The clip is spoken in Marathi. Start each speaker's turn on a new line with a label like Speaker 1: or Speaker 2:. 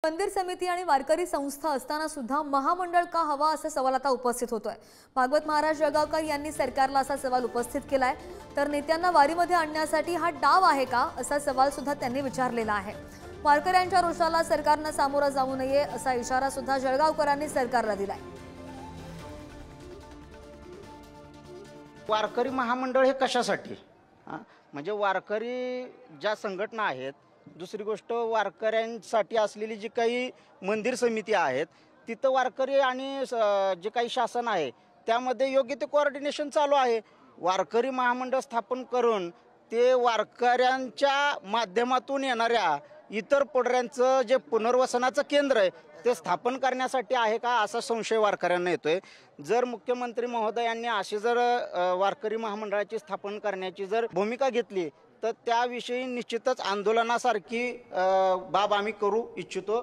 Speaker 1: मंदिर समिती आणि वारकरी संस्था असताना सुद्धा महामंडळ का हवा असा सवाल आता उपस्थित होतोय। भागवत महाराज जळगावकर यांनी सरकारला असा सवाल उपस्थित केलाय। तर नेत्यांना वारीमध्ये आणण्यासाठी हा डाव आहे का असा सवाल सुद्धा त्यांनी विचारलेला आहे। वारकऱ्यांच्या रोषाला सरकारने सामोरं जाऊ नये असा इशारा सुद्धा जळगावकरांनी सरकारला दिलाय।
Speaker 2: वारकरी महामंडळ हे कशासाठी? म्हणजे वारकरी ज्या संघटना आहेत, दुसरी गोष्ट वारकऱ्यांसाठी असलेली जी काही मंदिर समिती आहेत तिथं वारकरी आणि जे काही शासन आहे त्यामध्ये योग्य ते कोऑर्डिनेशन चालू आहे। वारकरी महामंडळ स्थापन करून ते वारकऱ्यांच्या माध्यमातून येणाऱ्या इतर पुढऱ्यांचं जे पुनर्वसनाचं केंद्र आहे ते स्थापन करण्यासाठी आहे का असा संशय वारकऱ्यांना येतोय। जर मुख्यमंत्री महोदयांनी अशी जर वारकरी महामंडळाची स्थापन करण्याची जर भूमिका घेतली तर त्याविषयी निश्चितच आंदोलनासारखी बाब आम्ही करू इच्छितो।